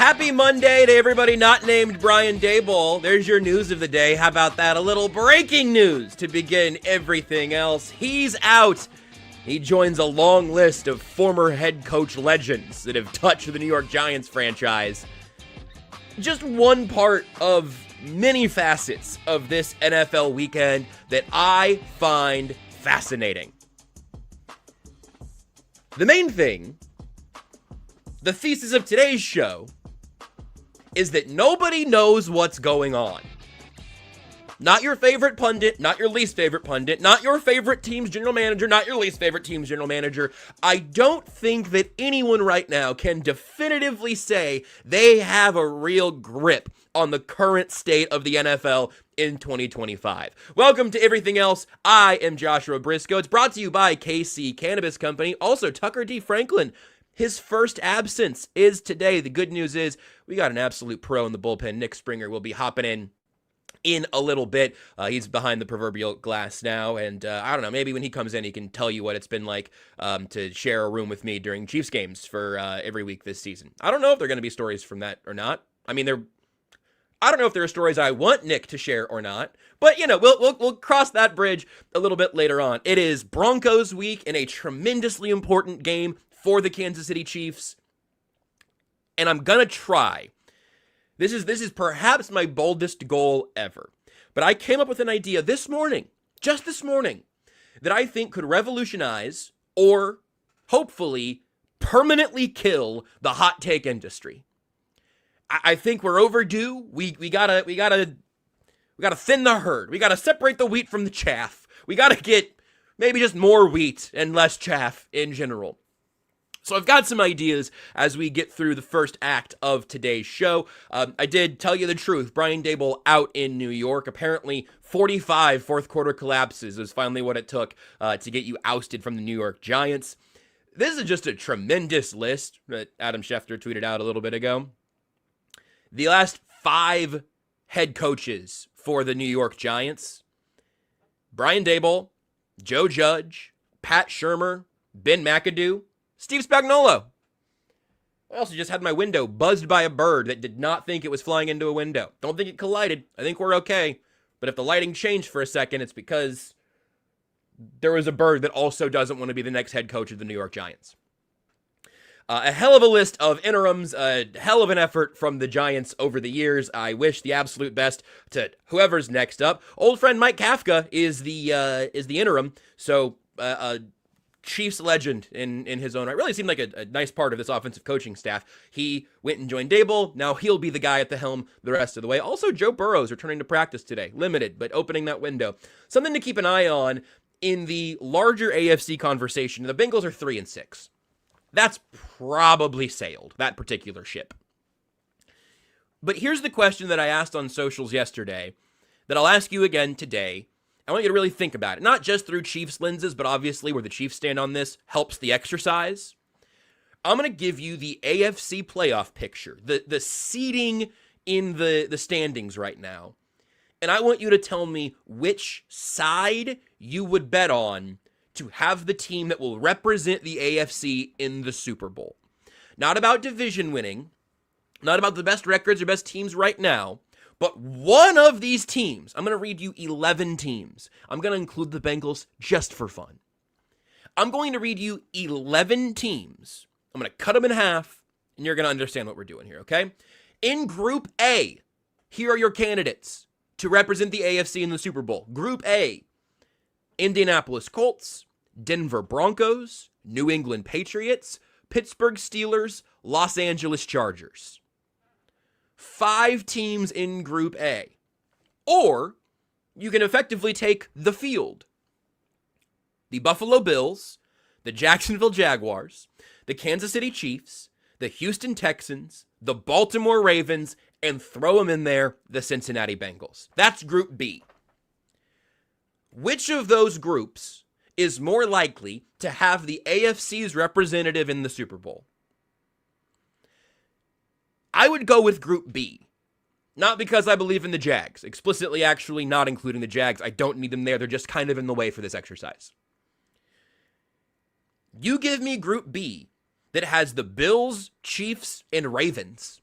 Happy Monday to everybody not named Brian Daboll. There's your news of the day. How about that? A little breaking news to begin everything else. He's out. He joins a long list of former head coach legends that have touched the New York Giants franchise. Just one part of many facets of this NFL weekend that I find fascinating. The main thing, the thesis of today's show, is that nobody knows what's going on. Not your favorite pundit, not your least favorite pundit, not your favorite team's general manager, not your least favorite team's general manager. I don't think that anyone right now can definitively say they have a real grip on the current state of the NFL in 2025. Welcome to Everything Else. I am Joshua Brisco. It's brought to you by KC Cannabis Company. Also, Tucker D. Franklin. His first absence is today. The good news is we got an absolute pro in the bullpen. Nick Springer will be hopping in a little bit. He's behind the proverbial glass now, and I don't know, maybe when he comes in, he can tell you what it's been like to share a room with me during Chiefs games for every week this season. I don't know if there are going to be stories from that or not. I mean, I don't know if there are stories I want Nick to share or not, but you know, we'll cross that bridge a little bit later on. It is Broncos week in a tremendously important game for the Kansas City Chiefs, and I'm gonna try. This is perhaps my boldest goal ever, but I came up with an idea this morning, just this morning, that I think could revolutionize or hopefully permanently kill the hot take industry. I think we're overdue. We gotta thin the herd. We gotta separate the wheat from the chaff. We gotta get maybe just more wheat and less chaff in general. So I've got some ideas as we get through the first act of today's show. I did tell you the truth. Brian Daboll out in New York. Apparently 45 fourth quarter collapses is finally what it took to get you ousted from the New York Giants. This is just a tremendous list that Adam Schefter tweeted out a little bit ago. The last 5 head coaches for the New York Giants: Brian Daboll, Joe Judge, Pat Shurmur, Ben McAdoo, Steve Spagnuolo. I also just had my window buzzed by a bird that did not think it was flying into a window. Don't think it collided. I think we're okay. But if the lighting changed for a second, it's because there was a bird that also doesn't want to be the next head coach of the New York Giants. A hell of a list of interims, a hell of an effort from the Giants over the years. I wish the absolute best to whoever's next up. Old friend Mike Kafka is the interim, so Chiefs legend in his own right. Really seemed like a nice part of this offensive coaching staff. He went and joined Daboll. Now he'll be the guy at the helm the rest of the way. Also, Joe Burrow's returning to practice today. Limited, but opening that window. Something to keep an eye on in the larger AFC conversation. The Bengals are 3-6. That's probably sailed, that particular ship. But here's the question that I asked on socials yesterday that I'll ask you again today. I want you to really think about it, not just through Chiefs lenses, but obviously where the Chiefs stand on this helps the exercise. I'm going to give you the AFC playoff picture, the seeding in the standings right now. And I want you to tell me which side you would bet on to have the team that will represent the AFC in the Super Bowl. Not about division winning, not about the best records or best teams right now, but one of these teams, I'm going to read you 11 teams. I'm going to include the Bengals just for fun. I'm going to read you 11 teams. I'm going to cut them in half, and you're going to understand what we're doing here, okay? In Group A, here are your candidates to represent the AFC in the Super Bowl. Group A: Indianapolis Colts, Denver Broncos, New England Patriots, Pittsburgh Steelers, Los Angeles Chargers. 5 teams in Group A. Or you can effectively take the field: the Buffalo Bills, the Jacksonville Jaguars, the Kansas City Chiefs, the Houston Texans, the Baltimore Ravens, and throw them in there, the Cincinnati Bengals. That's Group B. Which of those groups is more likely to have the AFC's representative in the Super Bowl? I would go with Group B. Not because I believe in the Jags. Explicitly, actually, not including the Jags. I don't need them there. They're just kind of in the way for this exercise. You give me Group B that has the Bills, Chiefs, and Ravens.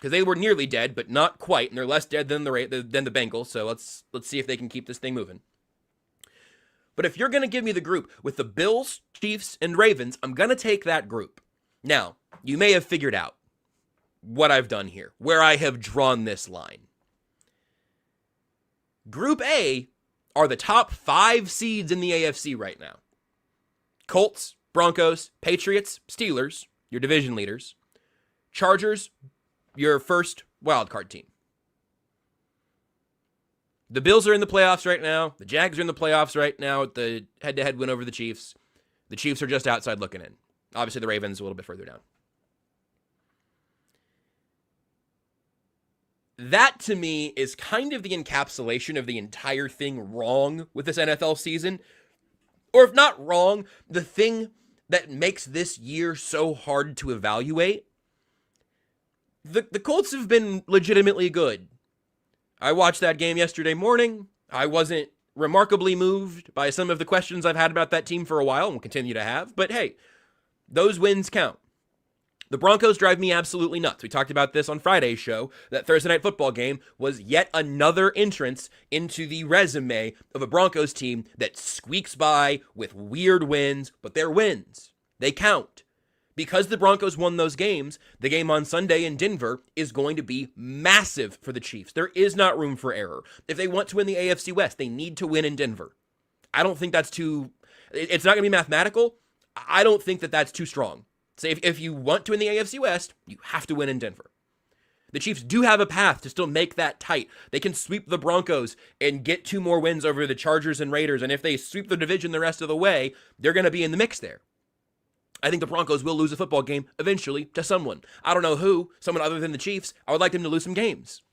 because they were nearly dead, but not quite, and they're less dead than the Bengals. So let's see if they can keep this thing moving. But if you're going to give me the group with the Bills, Chiefs, and Ravens, I'm going to take that group. Now, you may have figured out what I've done here, where I have drawn this line. Group A are the top 5 seeds in the AFC right now. Colts, Broncos, Patriots, Steelers, your division leaders. Chargers, your first wildcard team. The Bills are in the playoffs right now. The Jags are in the playoffs right now with the head-to-head win over the Chiefs. The Chiefs are just outside looking in. Obviously, the Ravens a little bit further down. That, to me, is kind of the encapsulation of the entire thing wrong with this NFL season. Or if not wrong, the thing that makes this year so hard to evaluate. The Colts have been legitimately good. I watched that game yesterday morning. I wasn't remarkably moved by some of the questions I've had about that team for a while and will continue to have. But hey, those wins count. The Broncos drive me absolutely nuts. We talked about this on Friday's show. That Thursday Night Football game was yet another entrance into the resume of a Broncos team that squeaks by with weird wins, but they're wins. They count. Because the Broncos won those games, the game on Sunday in Denver is going to be massive for the Chiefs. There is not room for error. If they want to win the AFC West, they need to win in Denver. I don't think that's too... It's not going to be mathematical. I don't think that that's too strong. So if you want to win the AFC West, you have to win in Denver. The Chiefs do have a path to still make that tight. They can sweep the Broncos and get 2 more wins over the Chargers and Raiders. And if they sweep the division the rest of the way, they're going to be in the mix there. I think the Broncos will lose a football game eventually to someone. I don't know who, someone other than the Chiefs. I would like them to lose some games.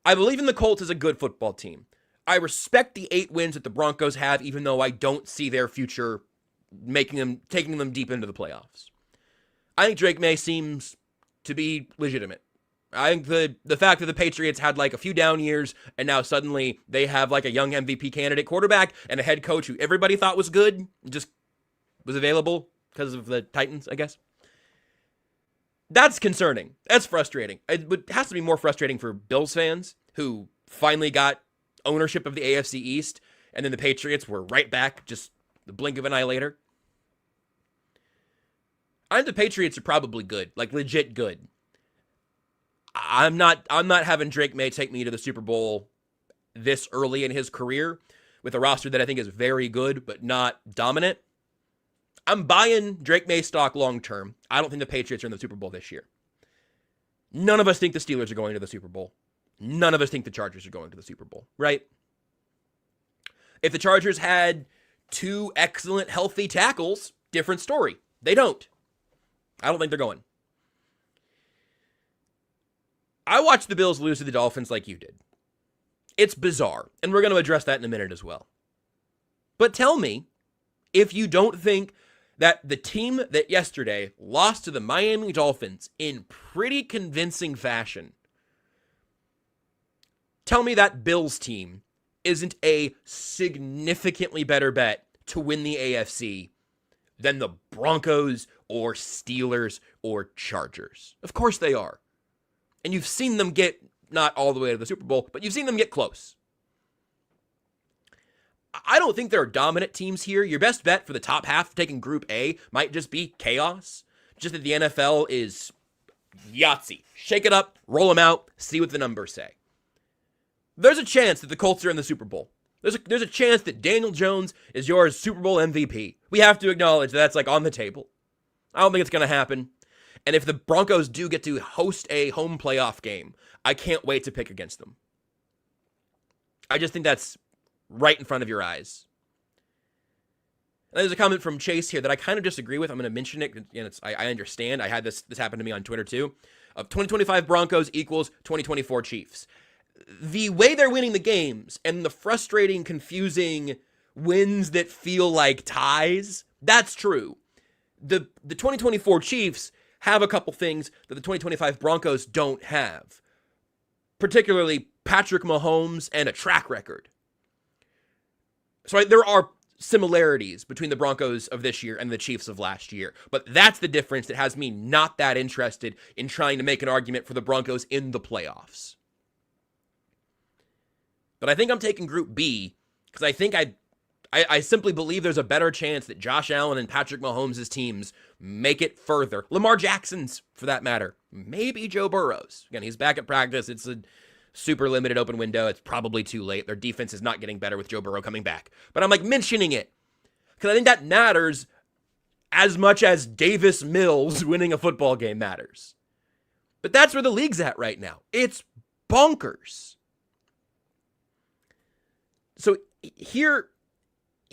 I believe in the Colts as a good football team. I respect the 8 wins that the Broncos have, even though I don't see their future taking them deep into the playoffs. I think Drake May seems to be legitimate. I think the fact that the Patriots had like a few down years and now suddenly they have like a young MVP candidate quarterback and a head coach who everybody thought was good, just was available because of the Titans, I guess. That's concerning. That's frustrating. It has to be more frustrating for Bills fans who finally got ownership of the AFC East and then the Patriots were right back just the blink of an eye later. I think the Patriots are probably good, like legit good. I'm not having Drake May take me to the Super Bowl this early in his career with a roster that I think is very good but not dominant. I'm buying Drake May stock long term. I don't think the Patriots are in the Super Bowl this year. None of us think the Steelers are going to the Super Bowl. None of us think the Chargers are going to the Super Bowl, right? If the Chargers had 2 excellent, healthy tackles, different story. They don't. I don't think they're going. I watched the Bills lose to the Dolphins like you did. It's bizarre, and we're going to address that in a minute as well. But tell me, if you don't think that the team that yesterday lost to the Miami Dolphins in pretty convincing fashion, tell me that Bills team isn't a significantly better bet to win the AFC than the Broncos or Steelers or Chargers. Of course they are. And you've seen them get not all the way to the Super Bowl, but you've seen them get close. I don't think there are dominant teams here. Your best bet for the top half of taking Group A might just be chaos. Just that the NFL is Yahtzee. Shake it up, roll them out, see what the numbers say. There's a chance that the Colts are in the Super Bowl. There's a chance that Daniel Jones is your Super Bowl MVP. We have to acknowledge that that's like on the table. I don't think it's going to happen. And if the Broncos do get to host a home playoff game, I can't wait to pick against them. I just think that's right in front of your eyes. And there's a comment from Chase here that I kind of disagree with. I'm going to mention it. And I understand. I had this happen to me on Twitter too. Of 2025 Broncos equals 2024 Chiefs. The way they're winning the games and the frustrating, confusing wins that feel like ties, that's true. The 2024 Chiefs have a couple things that the 2025 Broncos don't have. Particularly Patrick Mahomes and a track record. So there are similarities between the Broncos of this year and the Chiefs of last year. But that's the difference that has me not that interested in trying to make an argument for the Broncos in the playoffs. But I think I'm taking Group B because I think I simply believe there's a better chance that Josh Allen and Patrick Mahomes' teams make it further. Lamar Jackson's, for that matter. Maybe Joe Burrow's. Again, he's back at practice. It's a super limited open window. It's probably too late. Their defense is not getting better with Joe Burrow coming back. But I'm mentioning it because I think that matters as much as Davis Mills winning a football game matters. But that's where the league's at right now. It's bonkers. So here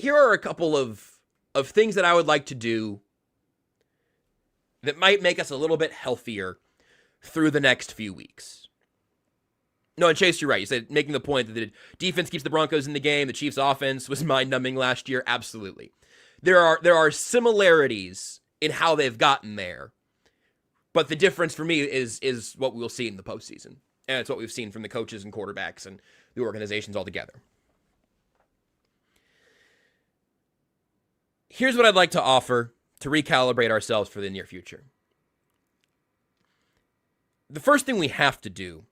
are a couple of things that I would like to do that might make us a little bit healthier through the next few weeks. No, and Chase, you're right. You said making the point that the defense keeps the Broncos in the game. The Chiefs' offense was mind-numbing last year. Absolutely. There are similarities in how they've gotten there, but the difference for me is what we'll see in the postseason, and it's what we've seen from the coaches and quarterbacks and the organizations altogether. Here's what I'd like to offer to recalibrate ourselves for the near future. The first thing we have to do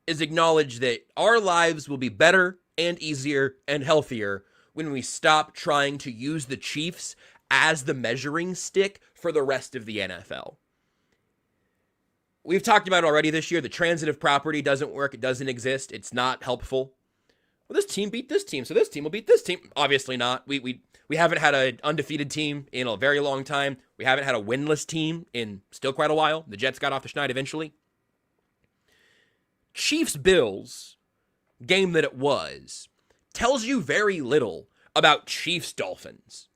is acknowledge that our lives will be better and easier and healthier when we stop trying to use the Chiefs as the measuring stick for the rest of the NFL. We've talked about it already this year. The transitive property doesn't work. It doesn't exist. It's not helpful. Well, this team beat this team, so this team will beat this team. Obviously not. We haven't had an undefeated team in a very long time. We haven't had a winless team in still quite a while. The Jets got off the schneid eventually. Chiefs-Bills, game that it was, tells you very little about Chiefs-Dolphins.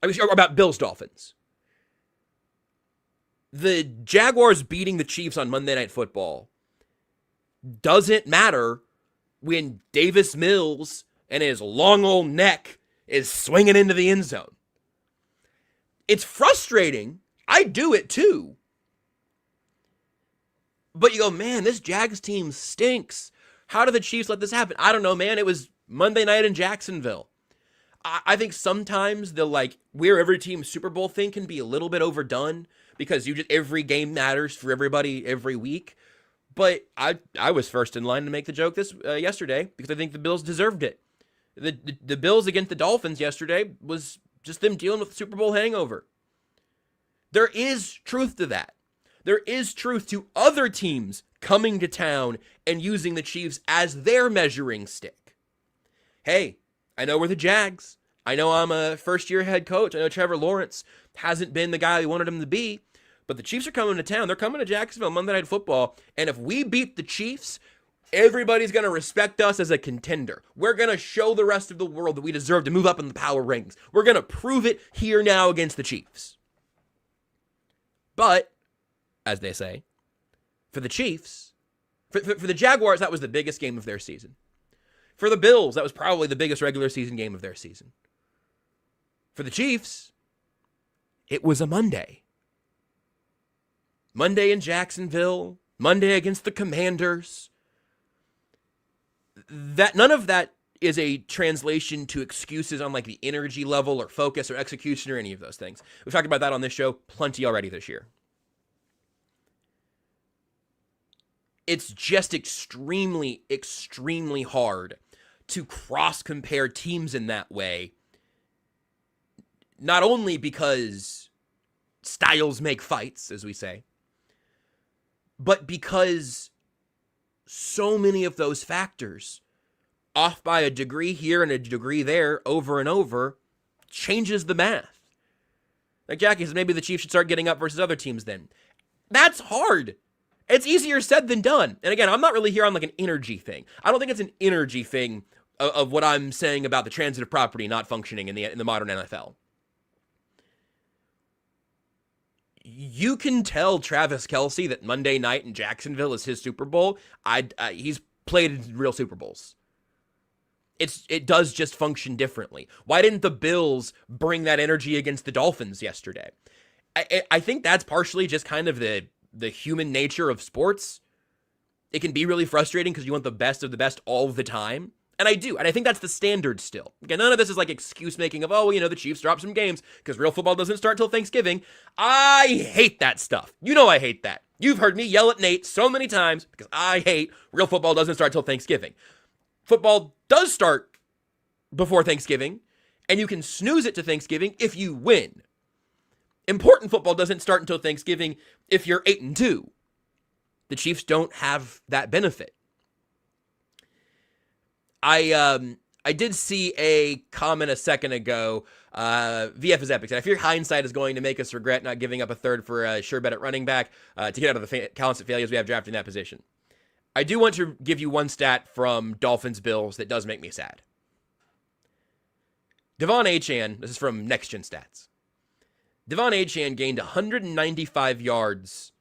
About Bills-Dolphins. The Jaguars beating the Chiefs on Monday Night Football doesn't matter when Davis Mills and his long old neck is swinging into the end zone. It's frustrating. I do it too. But you go, man, this Jags team stinks. How did the Chiefs let this happen? I don't know, man. It was Monday night in Jacksonville. I think sometimes the we're every team Super Bowl thing can be a little bit overdone because every game matters for everybody every week. But I was first in line to make the joke yesterday because I think the Bills deserved it. The Bills against the Dolphins yesterday was just them dealing with the Super Bowl hangover. There is truth to that. There is truth to other teams coming to town and using the Chiefs as their measuring stick. Hey, I know we're the Jags. I know I'm a first-year head coach. I know Trevor Lawrence hasn't been the guy we wanted him to be. But the Chiefs are coming to town. They're coming to Jacksonville Monday Night Football. And if we beat the Chiefs, everybody's going to respect us as a contender. We're going to show the rest of the world that we deserve to move up in the power rankings. We're going to prove it here now against the Chiefs. But, as they say, for the Chiefs, for the Jaguars, that was the biggest game of their season. For the Bills, that was probably the biggest regular season game of their season. For the Chiefs, it was a Monday. Monday in Jacksonville, Monday against the Commanders. That none of that is a translation to excuses on the energy level or focus or execution or any of those things. We've talked about that on this show plenty already this year. It's just extremely, extremely hard to cross-compare teams in that way. Not only because styles make fights, as we say, but because so many of those factors, off by a degree here and a degree there, over and over, changes the math. Like Jackie said, maybe the Chiefs should start getting up versus other teams then. That's hard. It's easier said than done. And again, I'm not really here on an energy thing. I don't think it's an energy thing of what I'm saying about the transitive property not functioning in the modern NFL. You can tell Travis Kelce that Monday night in Jacksonville is his Super Bowl. He's played in real Super Bowls. It does just function differently. Why didn't the Bills bring that energy against the Dolphins yesterday? I think that's partially just kind of the human nature of sports. It can be really frustrating because you want the best of the best all the time. And I do. And I think that's the standard still. Again, none of this is like excuse making of, oh, the Chiefs dropped some games because real football doesn't start till Thanksgiving. I hate that stuff. You know I hate that. You've heard me yell at Nate so many times because I hate real football doesn't start till Thanksgiving. Football does start before Thanksgiving, and you can snooze it to Thanksgiving if you win. Important football doesn't start until Thanksgiving if you're 8-2. The Chiefs don't have that benefit. I did see a comment a second ago. VF is epic. I fear hindsight is going to make us regret not giving up a third for a sure bet at running back to get out of the constant failures we have drafted in that position. I do want to give you one stat from Dolphins Bills that does make me sad. Devon Achane, this is from Next Gen Stats. Devon Achane gained 195 yards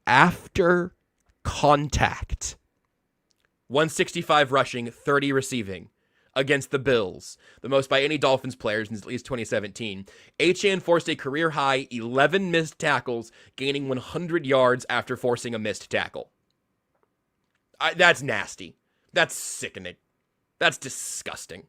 after contact. 165 rushing, 30 receiving against the Bills, the most by any Dolphins player since at least 2017. Achane forced a career-high 11 missed tackles, gaining 100 yards after forcing a missed tackle. That's nasty. That's sickening. That's disgusting.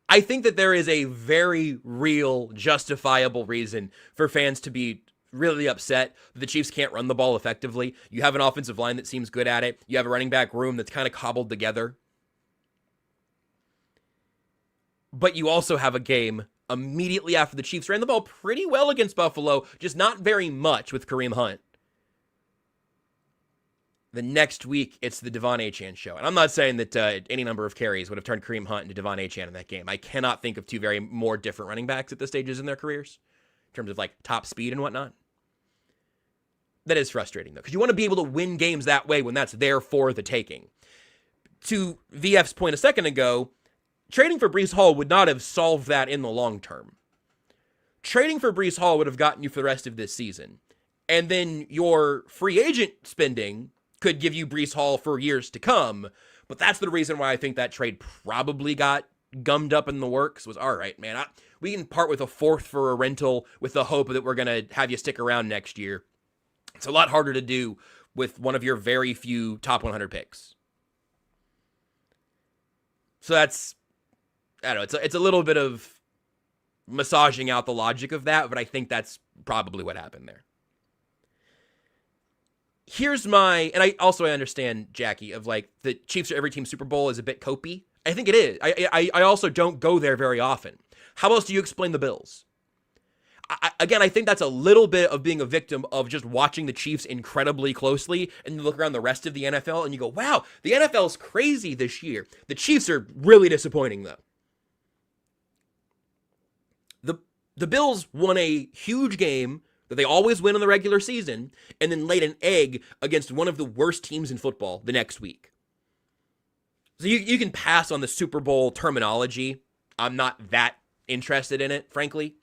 I think that there is a very real, justifiable reason for fans to be really upset that the Chiefs can't run the ball effectively. You have an offensive line that seems good at it. You have a running back room that's kind of cobbled together. But you also have a game immediately after the Chiefs ran the ball pretty well against Buffalo, just not very much with Kareem Hunt. The next week, it's the Devon Achane show. And I'm not saying that any number of carries would have turned Kareem Hunt into Devon Achane in that game. I cannot think of two very more different running backs at this stages in their careers, in terms of like top speed and whatnot. That is frustrating, though, because you want to be able to win games that way when that's there for the taking. To VF's point a second ago, trading for Breece Hall would not have solved that in the long term. Trading for Breece Hall would have gotten you for the rest of this season. And then your free agent spending could give you Breece Hall for years to come. But that's the reason why I think that trade probably got gummed up in the works. Was, all right, man, we can part with a fourth for a rental with the hope that we're going to have you stick around next year. It's a lot harder to do with one of your very few top 100 picks. So that's, I don't know, it's a little bit of massaging out the logic of that, but I think that's probably what happened there. Here's my, and I understand, Jackie, of like the Chiefs are every team Super Bowl is a bit copy. I think it is. I also don't go there very often. How else do you explain the Bills? Again, I think that's a little bit of being a victim of just watching the Chiefs incredibly closely, and you look around the rest of the NFL and you go, wow, the NFL's crazy this year. The Chiefs are really disappointing, though. The Bills won a huge game that they always win in the regular season, and then laid an egg against one of the worst teams in football the next week. So you can pass on the Super Bowl terminology. I'm not that interested in it, frankly.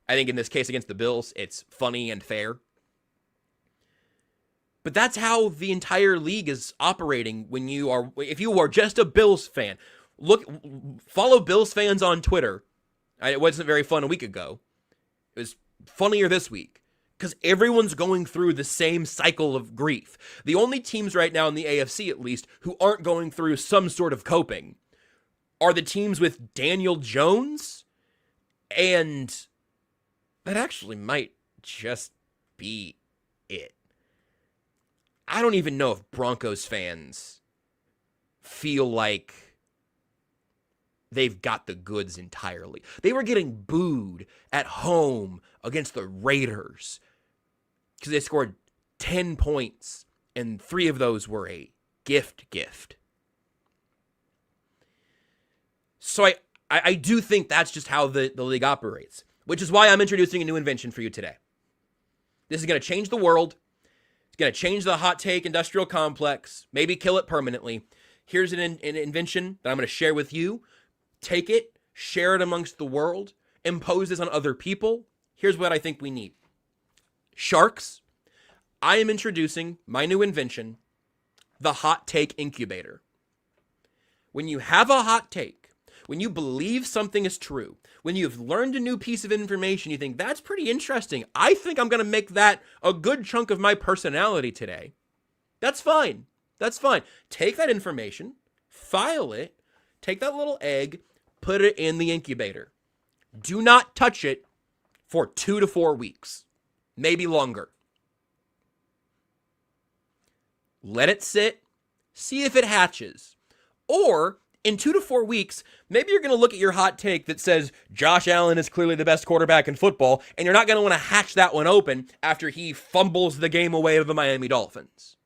I think in this case against the Bills, it's funny and fair. But that's how the entire league is operating if you are just a Bills fan. Follow Bills fans on Twitter. It wasn't very fun a week ago. It was funnier this week because everyone's going through the same cycle of grief. The only teams right now in the AFC, at least, who aren't going through some sort of coping are the teams with Daniel Jones, and that actually might just be it. I don't even know if Broncos fans feel like they've got the goods entirely. They were getting booed at home against the Raiders because they scored 10 points, and 3 of those were a gift. So I do think that's just how the league operates, which is why I'm introducing a new invention for you today. This is going to change the world. It's going to change the hot take industrial complex, maybe kill it permanently. Here's an invention that I'm going to share with you. Take it, share it amongst the world, impose this on other people. Here's what I think we need. Sharks, I am introducing my new invention, the hot take incubator. When you have a hot take, when you believe something is true, when you've learned a new piece of information, you think, that's pretty interesting. I think I'm going to make that a good chunk of my personality today. That's fine. That's fine. Take that information, file it, take that little egg, put it in the incubator. Do not touch it for 2 to 4 weeks, maybe longer. Let it sit, see if it hatches. Or in 2 to 4 weeks, maybe you're going to look at your hot take that says Josh Allen is clearly the best quarterback in football, and you're not going to want to hatch that one open after he fumbles the game away to the Miami Dolphins.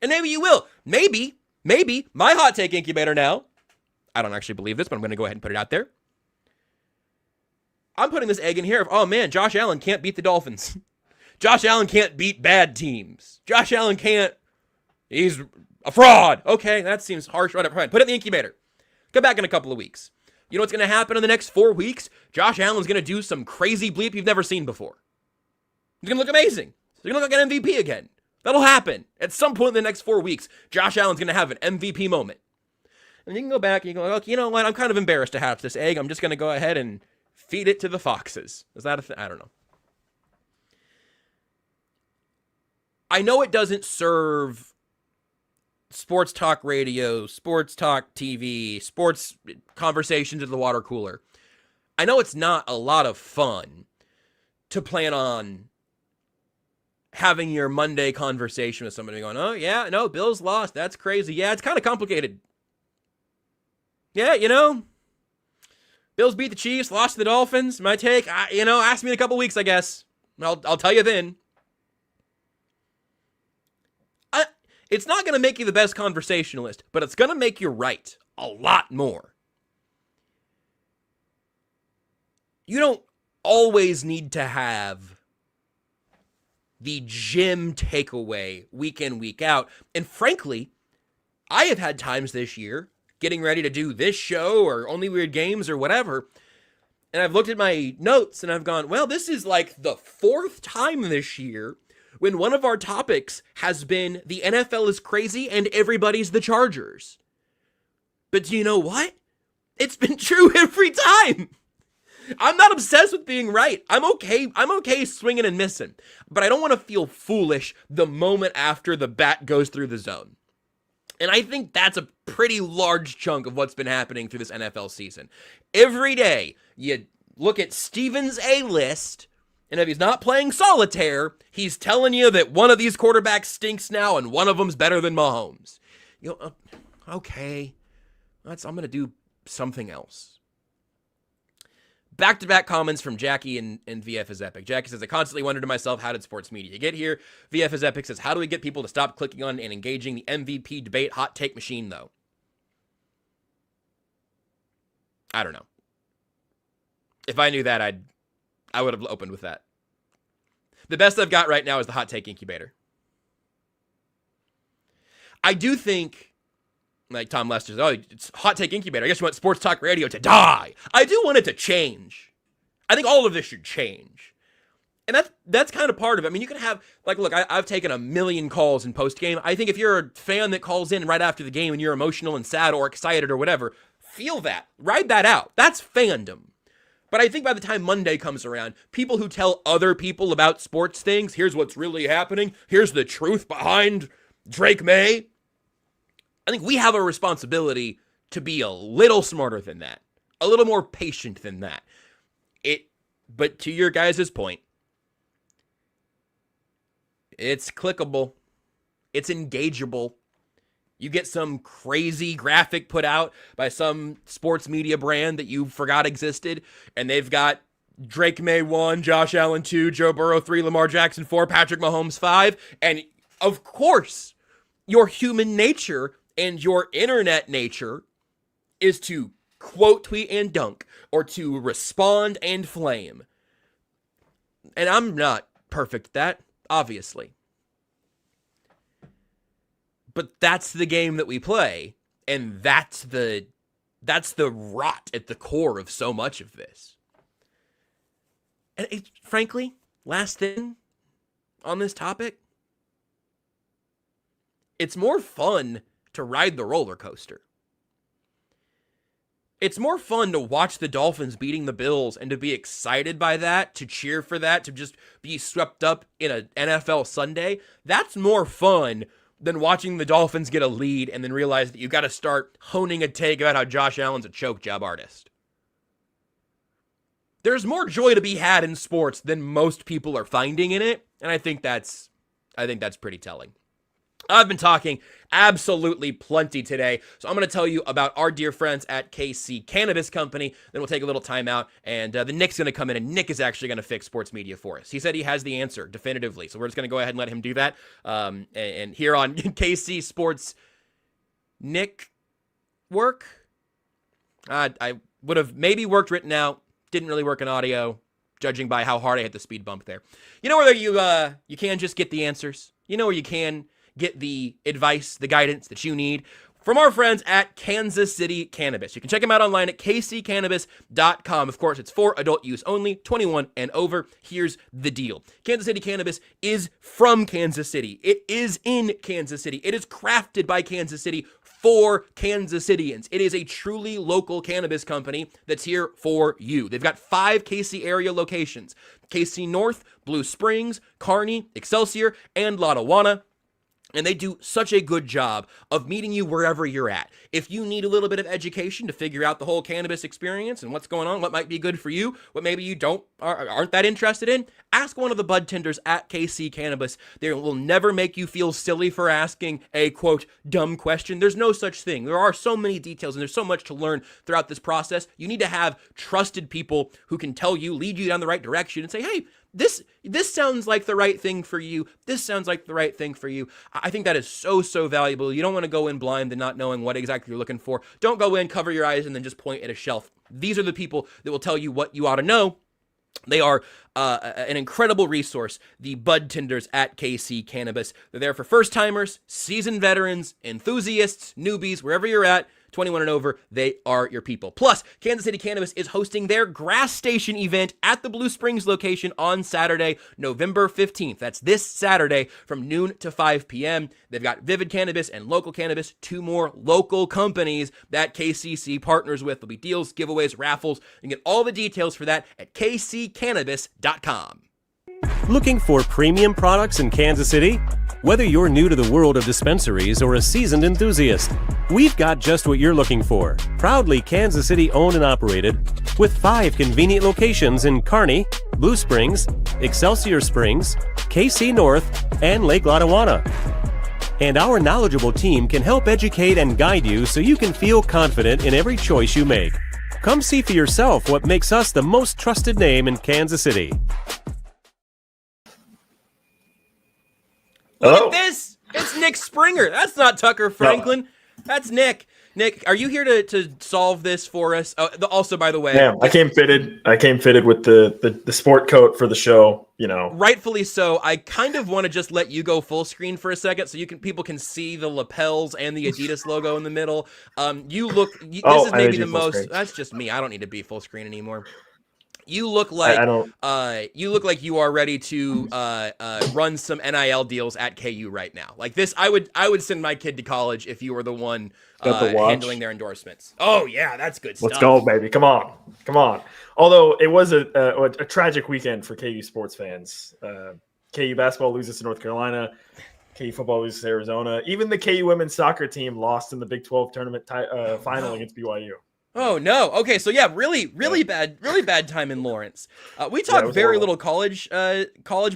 And maybe you will. Maybe, my hot take incubator now, I don't actually believe this, but I'm going to go ahead and put it out there. I'm putting this egg in here of, oh man, Josh Allen can't beat the Dolphins. Josh Allen can't beat bad teams. Josh Allen can't, he's a fraud. Okay, that seems harsh right up front. Put it in the incubator. Come back in a couple of weeks. You know what's going to happen in the next 4 weeks? Josh Allen's going to do some crazy bleep you've never seen before. He's going to look amazing. He's going to look like an MVP again. That'll happen. At some point in the next 4 weeks, Josh Allen's going to have an MVP moment. And you can go back and you go, okay, you know what? I'm kind of embarrassed to hatch this egg. I'm just going to go ahead and feed it to the foxes. Is that a thing? I don't know. I know it doesn't serve sports talk radio, sports talk TV, sports conversations at the water cooler. I know it's not a lot of fun to plan on having your Monday conversation with somebody going, oh yeah, no, Bills lost. That's crazy. Yeah, it's kind of complicated. Yeah, you know, Bills beat the Chiefs, lost to the Dolphins. My take, ask me in a couple weeks, I guess. I'll tell you then. It's not going to make you the best conversationalist, but it's going to make you right a lot more. You don't always need to have the gym takeaway week in, week out. And frankly, I have had times this year getting ready to do this show or Only Weird Games or whatever, and I've looked at my notes and I've gone, well, this is like the 4th time this year when one of our topics has been the NFL is crazy and everybody's the Chargers. But do you know what? It's been true every time. I'm not obsessed with being right. I'm okay swinging and missing. But I don't want to feel foolish the moment after the bat goes through the zone. And I think that's a pretty large chunk of what's been happening through this NFL season. Every day, you look at Steven's A-list, and if he's not playing solitaire, he's telling you that one of these quarterbacks stinks now and one of them's better than Mahomes. Okay, I'm going to do something else. Back-to-back comments from Jackie and VF is Epic. Jackie says, I constantly wonder to myself, how did sports media get here? VF is Epic says, how do we get people to stop clicking on and engaging the MVP debate hot take machine, though? I don't know. If I knew that, I would have opened with that. The best I've got right now is the hot take incubator. I do think, like Tom Lester says, oh, it's hot take incubator. I guess you want sports talk radio to die. I do want it to change. I think all of this should change. And that's kind of part of it. I mean, you can have, like, look, I've taken a million calls in post-game. I think if you're a fan that calls in right after the game and you're emotional and sad or excited or whatever, feel that. Ride that out. That's fandom. But I think by the time Monday comes around, people who tell other people about sports things, here's what's really happening, here's the truth behind Drake May, I think we have a responsibility to be a little smarter than that, a little more patient than that. But to your guys' point, it's clickable, it's engageable. You get some crazy graphic put out by some sports media brand that you forgot existed, and they've got Drake May 1, Josh Allen 2, Joe Burrow 3, Lamar Jackson 4, Patrick Mahomes 5, and of course, your human nature and your internet nature is to quote, tweet, and dunk, or to respond and flame. And I'm not perfect at that, obviously. But that's the game that we play, and that's the rot at the core of so much of this. And frankly, last thing on this topic, it's more fun to ride the roller coaster. It's more fun to watch the Dolphins beating the Bills and to be excited by that, to cheer for that, to just be swept up in an NFL Sunday. That's more fun than watching the Dolphins get a lead and then realize that you got to start honing a take about how Josh Allen's a choke job artist. There's more joy to be had in sports than most people are finding in it, and I think that's pretty telling. I've been talking absolutely plenty today, so I'm going to tell you about our dear friends at KC Cannabis Company. Then we'll take a little time out, and the Nick's going to come in, and Nick is actually going to fix sports media for us. He said he has the answer definitively, so we're just going to go ahead and let him do that. And here on KC Sports, Nick work. I would have maybe worked written out, didn't really work in audio, judging by how hard I hit the speed bump there. You know where you can just get the answers. You know where you can get the advice, the guidance that you need from our friends at Kansas City Cannabis. You can check them out online at kccannabis.com. Of course, it's for adult use only, 21 and over. Here's the deal. Kansas City Cannabis is from Kansas City. It is in Kansas City. It is crafted by Kansas City for Kansas Cityans. It is a truly local cannabis company that's here for you. They've got 5 KC area locations: KC North, Blue Springs, Kearney, Excelsior, and Lottawanna. And they do such a good job of meeting you wherever you're at. If you need a little bit of education to figure out the whole cannabis experience and what's going on, what might be good for you, what maybe you aren't that interested in, ask one of the bud tenders at KC Cannabis. They will never make you feel silly for asking a, quote, dumb question. There's no such thing. There are so many details and there's so much to learn throughout this process. You need to have trusted people who can tell you, lead you down the right direction and say, hey, this sounds like the right thing for you. This sounds like the right thing for you. I think that is so valuable. You don't want to go in blind and not knowing what exactly you're looking for. Don't go in, cover your eyes, and then just point at a shelf. These are the people that will tell you what you ought to know. They are an incredible resource, the bud tenders at KC Cannabis. They're there for first-timers, seasoned veterans, enthusiasts, newbies, wherever you're at. 21 and over, they are your people. Plus, Kansas City Cannabis is hosting their Grass Station event at the Blue Springs location on Saturday, November 15th. That's this Saturday from noon to 5 p.m. They've got Vivid Cannabis and Local Cannabis, 2 more local companies that KCC partners with. There'll be deals, giveaways, raffles. You can get all the details for that at kccannabis.com. Looking for premium products in Kansas City? Whether you're new to the world of dispensaries or a seasoned enthusiast, we've got just what you're looking for. Proudly Kansas City owned and operated, with 5 convenient locations in Kearney, Blue Springs, Excelsior Springs, KC North, and Lake Lottawanna. And our knowledgeable team can help educate and guide you so you can feel confident in every choice you make. Come see for yourself what makes us the most trusted name in Kansas City. Look at this! It's Nick Springer. That's not Tucker Franklin. No. That's Nick. Nick, are you here to solve this for us? Also, by the way, damn, I came fitted with the sport coat for the show. You know, rightfully so. I kind of want to just let you go full screen for a second, so people can see the lapels and the Adidas logo in the middle. You look. This is maybe the most. Screen. That's just me. I don't need to be full screen anymore. You look like you are ready to run some NIL deals at KU right now. Like this, I would send my kid to college if you were the one handling their endorsements. Oh yeah, that's good stuff. Let's go, baby! Come on. Although it was a tragic weekend for KU sports fans. KU basketball loses to North Carolina. KU football loses to Arizona. Even the KU women's soccer team lost in the Big 12 tournament final against BYU. Oh no. Okay, so yeah, really bad time in Lawrence. We talk very little college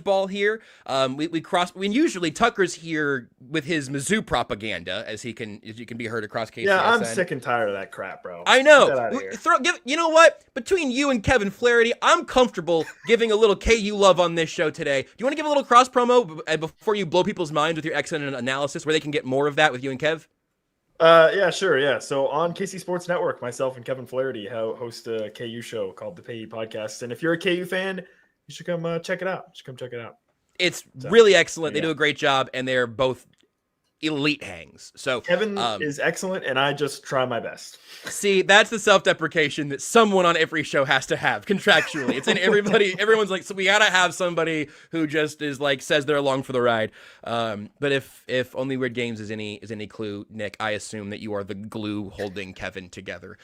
ball here. We usually Tucker's here with his Mizzou propaganda as you can be heard across KCSN. Yeah, I'm sick and tired of that crap, bro. I know. You know what? Between you and Kevin Flaherty, I'm comfortable giving a little KU love on this show today. Do you want to give a little cross promo before you blow people's minds with your excellent analysis where they can get more of that with you and Kev? Yeah, sure. Yeah. So on KC Sports Network, myself and Kevin Flaherty host a KU show called the KU Podcast. And if you're a KU fan, you should come check it out. It's really excellent. They do a great job, and they're both elite hangs. So Kevin is excellent, and I just try my best. See, that's the self-deprecation that someone on every show has to have contractually. It's in everybody. Everyone's like, so we gotta have somebody who just is like says they're along for the ride. But if Only Weird Games is any clue, Nick, I assume that you are the glue holding Kevin together.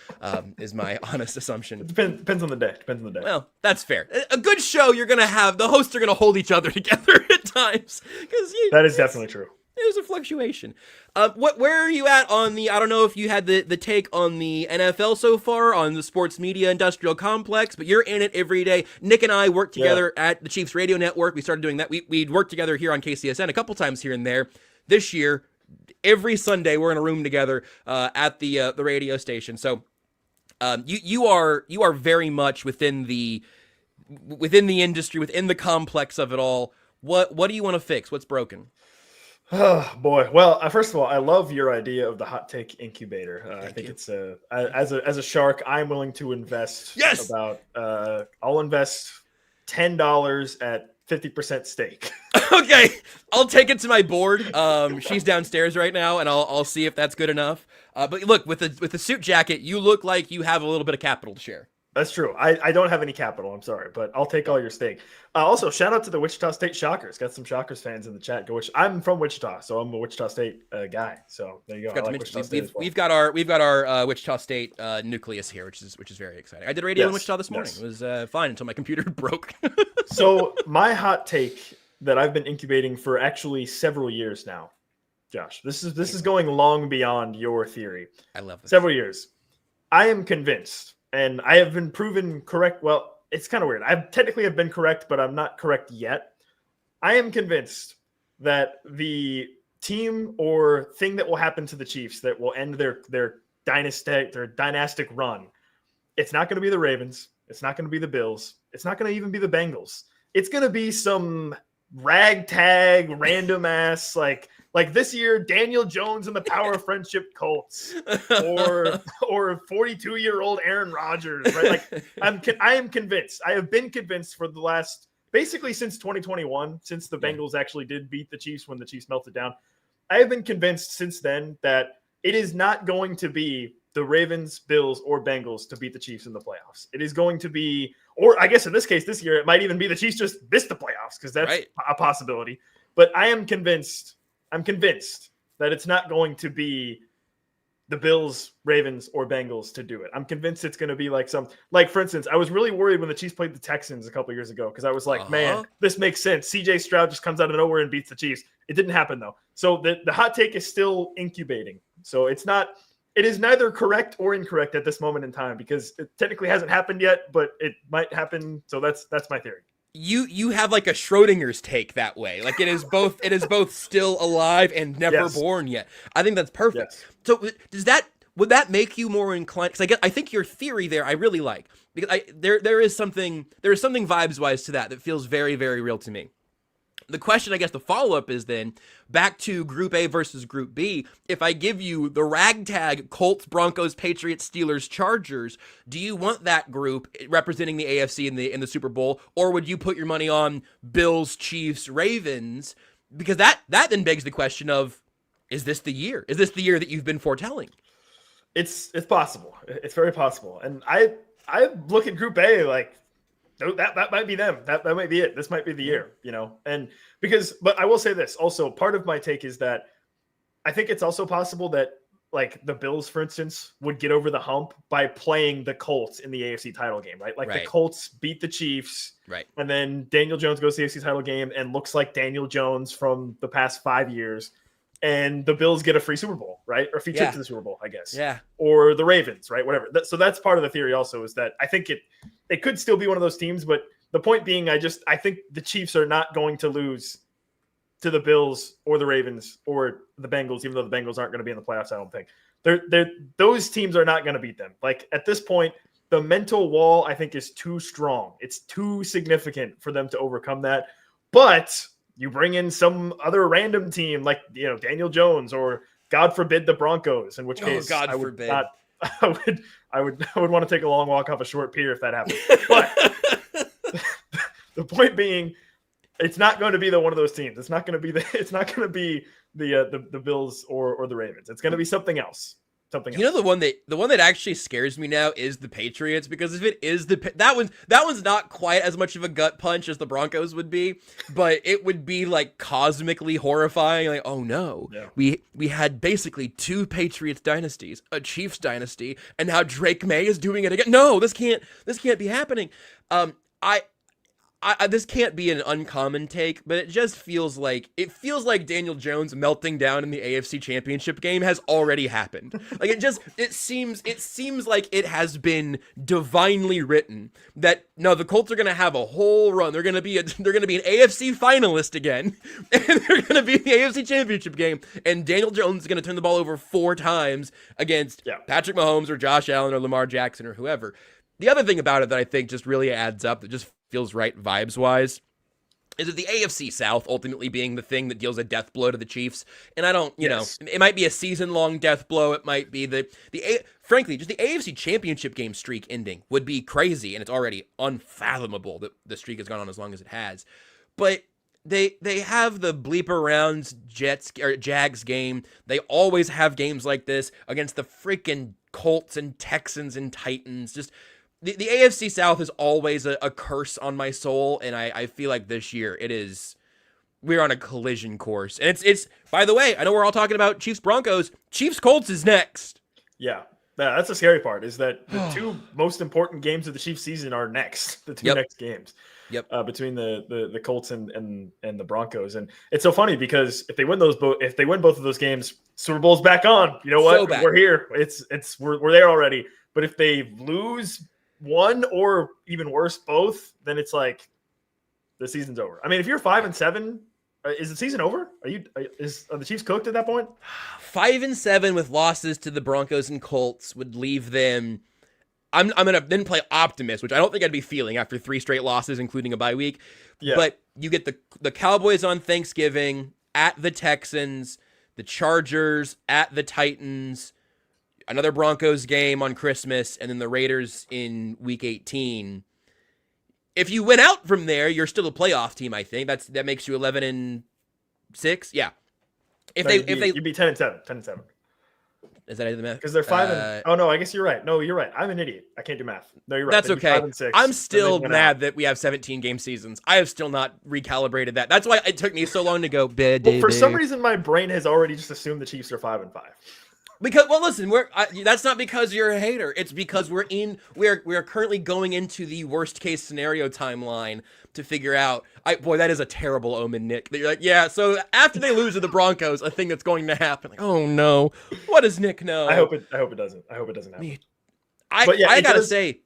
Is my honest assumption. Depends on the day. Well, that's fair. A good show, you're gonna have the hosts are gonna hold each other together at times because that is definitely true. There's a fluctuation. Where are you at on the, I don't know if you had the take on the NFL so far, on the sports media industrial complex, but you're in it every day. Nick and I work together at the Chiefs Radio Network. We started doing that. We'd worked together here on KCSN a couple times here and there. This year, every Sunday, we're in a room together at the radio station. So you are very much within the industry, within the complex of it all. What do you want to fix? What's broken? Oh boy. Well, first of all, I love your idea of the hot take incubator. I think it's as a shark, I'm willing to invest I'll invest $10 at 50% stake. Okay, I'll take it to my board. She's downstairs right now, and I'll see if that's good enough. But look, with the suit jacket, you look like you have a little bit of capital to share. That's true. I don't have any capital. I'm sorry, but I'll take all your stake. Also, shout out to the Wichita State Shockers. Got some Shockers fans in the chat. I'm from Wichita, so I'm a Wichita State guy. So there you go. We've got our Wichita State nucleus here, which is very exciting. I did radio in Wichita this morning. It was fine until my computer broke. So my hot take that I've been incubating for actually several years now, Josh. This is going long beyond your theory. I love this. Several years. I am convinced. And I have been proven correct. Well, it's kind of weird. I technically have been correct, but I'm not correct yet. I am convinced that the team or thing that will happen to the Chiefs that will end their dynastic run, it's not going to be the Ravens. It's not going to be the Bills. It's not going to even be the Bengals. It's going to be some ragtag, random ass like this year, Daniel Jones and the Power of Friendship Colts, or 42-year-old Aaron Rodgers, right? Like I am convinced. I have been convinced for the last basically since 2021, since the Bengals actually did beat the Chiefs when the Chiefs melted down. I have been convinced since then that it is not going to be the Ravens, Bills, or Bengals to beat the Chiefs in the playoffs. It is going to be, or I guess in this case, this year, it might even be the Chiefs just missed the playoffs because that's a possibility. But I'm convinced that it's not going to be the Bills, Ravens, or Bengals to do it. I'm convinced it's going to be like for instance, I was really worried when the Chiefs played the Texans a couple years ago because I was like, man, this makes sense. CJ Stroud just comes out of nowhere and beats the Chiefs. It didn't happen though. So the hot take is still incubating. So it is neither correct or incorrect at this moment in time because it technically hasn't happened yet, but it might happen. So that's my theory. You have like a Schrodinger's take that way. Like it is both still alive and never born yet. I think that's perfect. Yes. So would that make you more inclined? Because I think your theory there I really like because there is something vibes wise to that feels very, very real to me. The question, I guess, the follow-up is then back to Group A versus Group B. If I give you the ragtag Colts, Broncos, Patriots, Steelers, Chargers, do you want that group representing the AFC in the Super Bowl, or would you put your money on Bills, Chiefs, Ravens? Because that then begs the question of, is this the year? Is this the year that you've been foretelling? It's possible. It's very possible. And I look at Group A like, that might be them. That might be it. This might be the year, and but I will say this also, part of my take is that I think it's also possible that like the Bills, for instance, would get over the hump by playing the Colts in the AFC title game, right? Like the Colts beat the Chiefs, right? And then Daniel Jones goes to the AFC title game and looks like Daniel Jones from the past 5 years. And the Bills get a free Super Bowl, right? Or a free trip to the Super Bowl, I guess. Yeah. Or the Ravens, right? Whatever. So that's part of the theory also is that I think it could still be one of those teams, but the point being, I think the Chiefs are not going to lose to the Bills or the Ravens or the Bengals, even though the Bengals aren't going to be in the playoffs, I don't think. Those teams are not going to beat them. Like at this point, the mental wall, I think, is too strong. It's too significant for them to overcome that. But you bring in some other random team like, Daniel Jones or God forbid the Broncos, in which case I would want to take a long walk off a short pier if that happened. But the point being, it's not going to be one of those teams. It's not going to be the Bills or the Ravens. It's going to be something else. You know, the one that actually scares me now is the Patriots, because if it is that one's not quite as much of a gut punch as the Broncos would be, but it would be like cosmically horrifying. Like, oh no, we had basically two Patriots dynasties, a Chiefs dynasty, and now Drake May is doing it again. No, this can't be happening. This can't be an uncommon take, but it just feels like Daniel Jones melting down in the AFC Championship game has already happened. Like it seems like it has been divinely written that no, the Colts are going to have a whole run. They're going to be an AFC finalist again, and they're going to be in the AFC Championship game. And Daniel Jones is going to turn the ball over 4 times against Patrick Mahomes or Josh Allen or Lamar Jackson or whoever. The other thing about it that I think just really adds up, that just feels right vibes-wise, is that the AFC South ultimately being the thing that deals a death blow to the Chiefs. And I don't, know, it might be a season-long death blow. It might be frankly, just the AFC Championship game streak ending would be crazy, and it's already unfathomable that the streak has gone on as long as it has. But they have the bleeper rounds Jags game. They always have games like this against the freaking Colts and Texans and Titans. Just the AFC South is always a curse on my soul, and I feel like this year we're on a collision course. And it's by the way, I know we're all talking about Chiefs Broncos. Chiefs Colts is next. Yeah, that's the scary part, is that the 2 most important games of the Chiefs season are next. The 2 next games. Yep. Between the Colts and the Broncos. And it's so funny because if they win both of those games, Super Bowl's back on. You know what? We're here. We're there already. But if they lose one or even worse, both, then it's like the season's over. I mean, if you're 5-7, is the season over? Are the Chiefs cooked at that point? 5-7 with losses to the Broncos and Colts would leave them. I'm gonna then play optimist, which I don't think I'd be feeling after 3 straight losses, including a bye week. Yeah. But you get the Cowboys on Thanksgiving, at the Texans, the Chargers, at the Titans, another Broncos game on Christmas, and then the Raiders in Week 18. If you win out from there, you're still a playoff team. I think that makes you 11-6. Yeah. You'd be 10-7. 10-7. Is that the math? Because they're 5 oh no, I guess you're right. No, you're right. I'm an idiot. I can't do math. No, you're right. That's okay. 5-6, I'm still mad that we have 17 game seasons. I have still not recalibrated that. That's why it took me so long to go. For some reason, my brain has already just assumed the Chiefs are 5-5. Because, well, listen, that's not because you're a hater. It's because we're currently going into the worst case scenario timeline to figure out. Boy, that is a terrible omen, Nick. That you're like, yeah. So after they lose to the Broncos, a thing that's going to happen. Like, oh no, what does Nick know? I hope it doesn't. I hope it doesn't happen. I gotta say,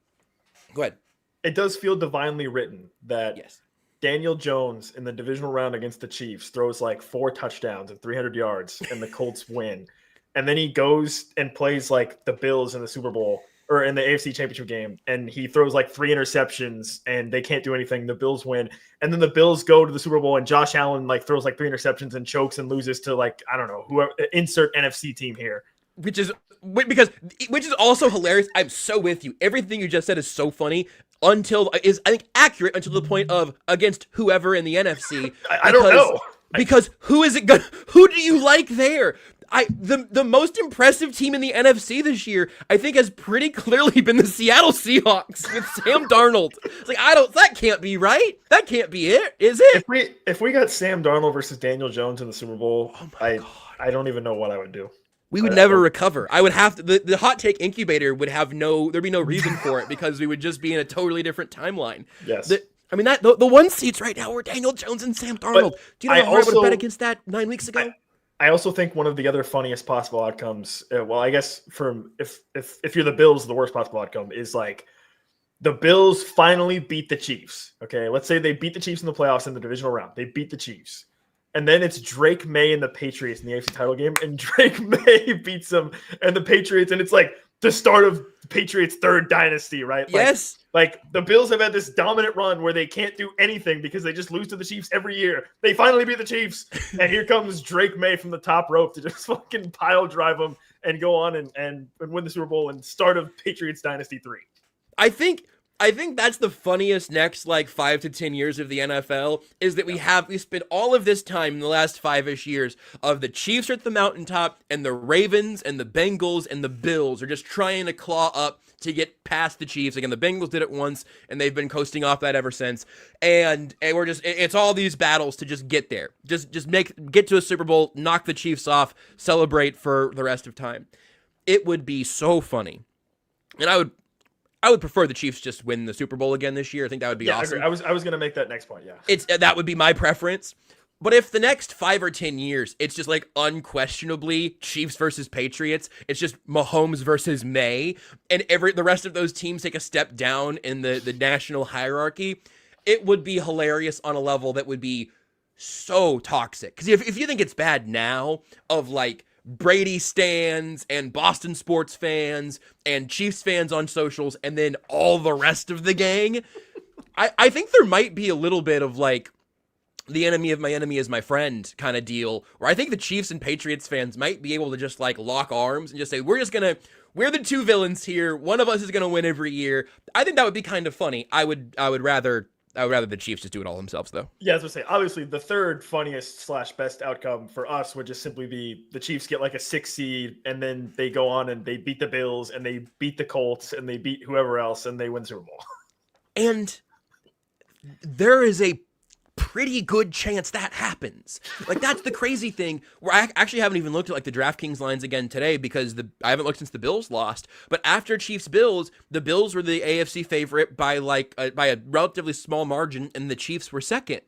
go ahead. It does feel divinely written that Daniel Jones in the divisional round against the Chiefs throws like 4 touchdowns and 300 yards, and the Colts win. And then he goes and plays like the Bills in the Super Bowl or in the AFC Championship game, and he throws like 3 interceptions and they can't do anything. The Bills win. And then the Bills go to the Super Bowl and Josh Allen like throws like 3 interceptions and chokes and loses to like, I don't know, whoever, insert NFC team here. Which is also hilarious. I'm so with you. Everything you just said is so funny I think accurate until the point of against whoever in the NFC. I don't know. Because who do you like there? The most impressive team in the NFC this year, I think, has pretty clearly been the Seattle Seahawks with Sam Darnold. It's like, that can't be right. That can't be it, is it? If we got Sam Darnold versus Daniel Jones in the Super Bowl, I don't even know what I would do. We would never recover. I would have to, the hot take incubator would have there'd be no reason for it because we would just be in a totally different timeline. Yes. The 1 seats right now were Daniel Jones and Sam Darnold. Do you know how hard I would have bet against that 9 weeks ago? I also think one of the other funniest possible outcomes, I guess if you're the Bills, the worst possible outcome is like the Bills finally beat the Chiefs. Okay, let's say they beat the Chiefs in the playoffs in the divisional round. They beat the Chiefs. And then it's Drake May and the Patriots in the AFC title game, and Drake May beats them and the Patriots, and it's like the start of the Patriots' 3rd dynasty, right? Yes. Like the Bills have had this dominant run where they can't do anything because they just lose to the Chiefs every year. They finally beat the Chiefs, and here comes Drake May from the top rope to just fucking pile drive them and go on and win the Super Bowl and start of Patriots Dynasty 3. I think I think that's the funniest next like 5 to 10 years of the NFL is that we spent all of this time in the last 5-ish years of the Chiefs are at the mountaintop and the Ravens and the Bengals and the Bills are just trying to claw up to get past the Chiefs. Again, the Bengals did it once and they've been coasting off that ever since. And we're just, it's all these battles to just get there. Just get to a Super Bowl, knock the Chiefs off, celebrate for the rest of time. It would be so funny. And I would prefer the Chiefs just win the Super Bowl again this year. I think that would be awesome. I was going to make that next point. Yeah, that would be my preference. But if the next 5 or 10 years, it's just like unquestionably Chiefs versus Patriots, it's just Mahomes versus May, and the rest of those teams take a step down in the national hierarchy, it would be hilarious on a level that would be so toxic. Because if you think it's bad now of like Brady stans and Boston sports fans and Chiefs fans on socials and then all the rest of the gang, I think there might be a little bit of like the enemy of my enemy is my friend kind of deal, where I think the Chiefs and Patriots fans might be able to just like lock arms and just say, we're the two villains here. One of us is going to win every year. I think that would be kind of funny. I would rather the Chiefs just do it all themselves, though. Yeah, as I say, obviously the third funniest / best outcome for us would just simply be the Chiefs get like a 6 seed, and then they go on and they beat the Bills, and they beat the Colts, and they beat whoever else, and they win Super Bowl. And there is a pretty good chance that happens. Like, that's the crazy thing, where I actually haven't even looked at like the DraftKings lines again today because I haven't looked since the Bills lost. But after Chiefs-Bills, the Bills were the AFC favorite by by a relatively small margin, and the Chiefs were second.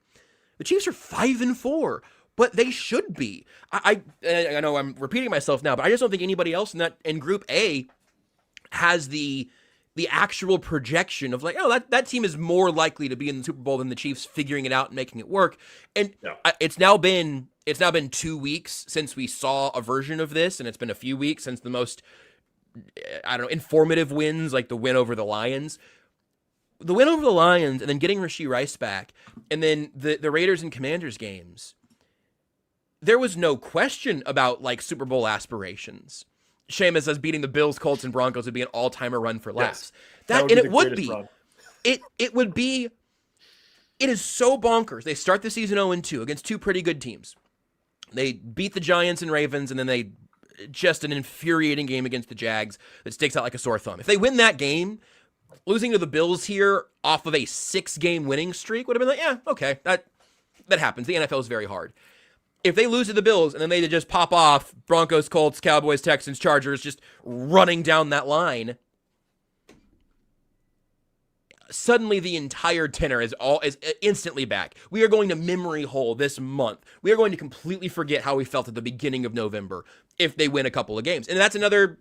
The Chiefs are 5-4, but they should be. I know I'm repeating myself now, but I just don't think anybody else in Group A has the actual projection of like, oh, that team is more likely to be in the Super Bowl than the Chiefs figuring it out and making it work. And it's now been 2 weeks since we saw a version of this, and it's been a few weeks since the most, informative wins, like the win over the Lions. The win over the Lions, and then getting Rashee Rice back, and then the Raiders and Commanders games, there was no question about like Super Bowl aspirations. Seamus says beating the Bills, Colts, and Broncos would be an all-timer run for laughs. Yes, It would be. It is so bonkers. They start the season 0-2 against two pretty good teams. They beat the Giants and Ravens, and then just an infuriating game against the Jags that sticks out like a sore thumb. If they win that game, losing to the Bills here off of a 6-game winning streak would have been like, yeah, okay, that happens. The NFL is very hard. If they lose to the Bills and then they just pop off Broncos, Colts, Cowboys, Texans, Chargers, just running down that line, suddenly the entire tenor is instantly back. We are going to memory hole this month. We are going to completely forget how we felt at the beginning of November if they win a couple of games. And that's another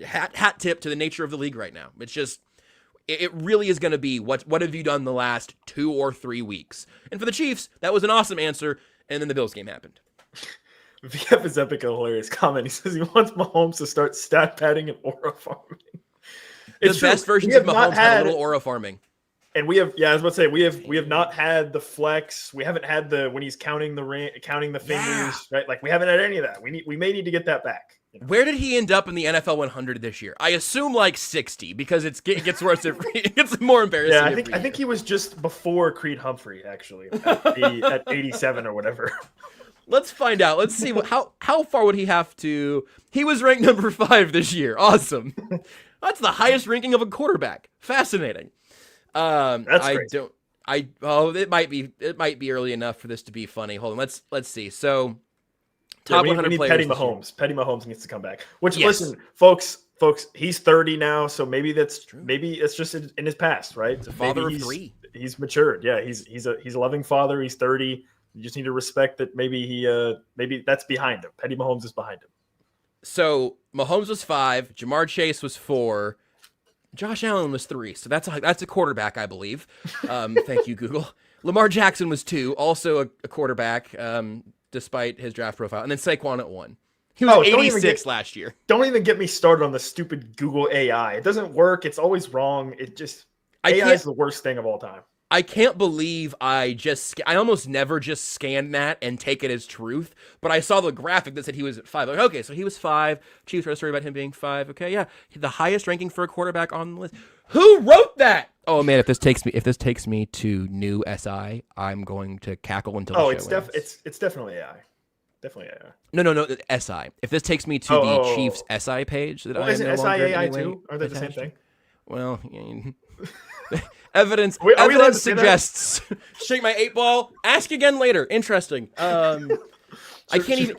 hat tip to the nature of the league right now. It's just, it really is going to be what have you done the last 2 or 3 weeks? And for the Chiefs, that was an awesome answer. And then the Bills game happened. VF is epic, a hilarious comment. He says he wants Mahomes to start stat padding and aura farming. The best versions of Mahomes had a little aura farming. And we have, I was about to say, we have not had the flex. We haven't had when he's counting the fingers, right? Like we haven't had any of that. We may need to get that back. You know? Where did he end up in the NFL 100 this year? I assume like 60 because it gets worse. It gets more embarrassing. Yeah, I think he was just before Creed Humphrey actually at 87 or whatever. Let's find out. Let's see how far would he have to. He was ranked number 5 this year. Awesome. That's the highest ranking of a quarterback. Fascinating. That's great. It might be early enough for this to be funny. Hold on. Let's see. So. Top 100 we need players. Petty Mahomes needs to come back. Which, listen, folks, he's 30 now, so maybe it's just in his past, right? He's a father of 3. He's matured. Yeah, he's a loving father. He's 30. You just need to respect that. Maybe that's behind him. Petty Mahomes is behind him. So Mahomes was 5. Jamar Chase was 4. Josh Allen was 3. So that's a quarterback, I believe. Thank you, Google. Lamar Jackson was 2, also a quarterback. Despite his draft profile. And then Saquon at 1. He was 86 last year. Don't even get me started on the stupid Google AI. It doesn't work. It's always wrong. AI is the worst thing of all time. I can't believe I almost never just scan that and take it as truth, but I saw the graphic that said he was at 5. Like, okay, so he was 5. Chiefs wrote a story about him being 5. Okay, yeah. The highest ranking for a quarterback on the list. Who wrote that? Oh man, if this takes me to new SI, I'm going to cackle until the show ends. It's definitely AI. Definitely AI. No, SI. If this takes me to the Chiefs SI page that I am isn't no longer SI AI anyway too? Are they the same attached to. thing? Well, evidence Are we allowed to evidence say that? suggests. Shake my 8-ball. Ask again later. Interesting. I can't even.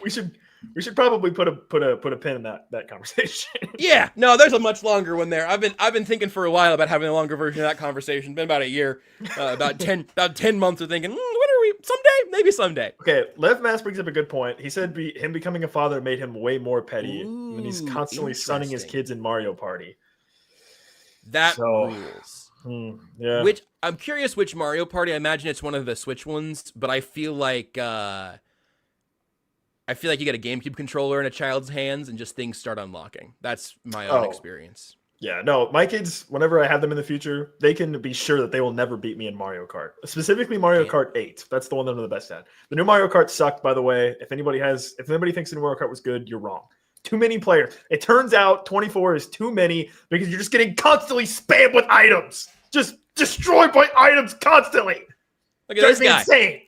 We should probably put a pin in that conversation. Yeah, no, there's a much longer one there. I've been thinking for a while about having a longer version of that conversation. Been about a year, about 10 months of thinking. When are we? Someday, maybe someday. Okay, Lev Mass brings up a good point. He said him becoming a father made him way more petty, and he's constantly sunning his kids in Mario Party. That rules. Yeah. Which I'm curious which Mario Party. I imagine it's one of the Switch ones, but I feel like you get a GameCube controller in a child's hands and just things start unlocking. That's my own experience. Yeah, no, my kids, whenever I have them in the future, they can be sure that they will never beat me in Mario Kart. Specifically Mario Kart 8. That's the one that I'm the best at. The new Mario Kart sucked, by the way. If anybody thinks the new Mario Kart was good, you're wrong. Too many players. It turns out 24 is too many because you're just getting constantly spammed with items. Just destroyed by items constantly. Look at this guy. Insane.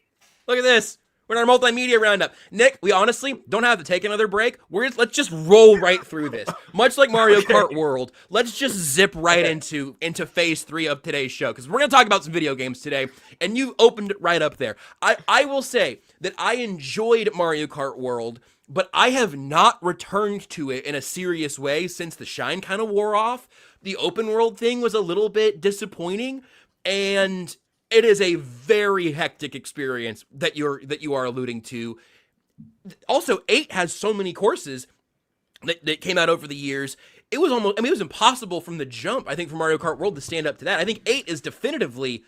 Look at this. We're in our multimedia roundup. Nick, we honestly don't have to take another break. Let's just roll right through this. Much like Mario Kart World, let's just zip right into phase 3 of today's show, because we're going to talk about some video games today, and you opened it right up there. I will say that I enjoyed Mario Kart World, but I have not returned to it in a serious way since the shine kind of wore off. The open world thing was a little bit disappointing, and it is a very hectic experience that you are alluding to. Also, 8 has so many courses that came out over the years. It was it was impossible from the jump, I think, for Mario Kart World to stand up to that. I think 8 is definitively,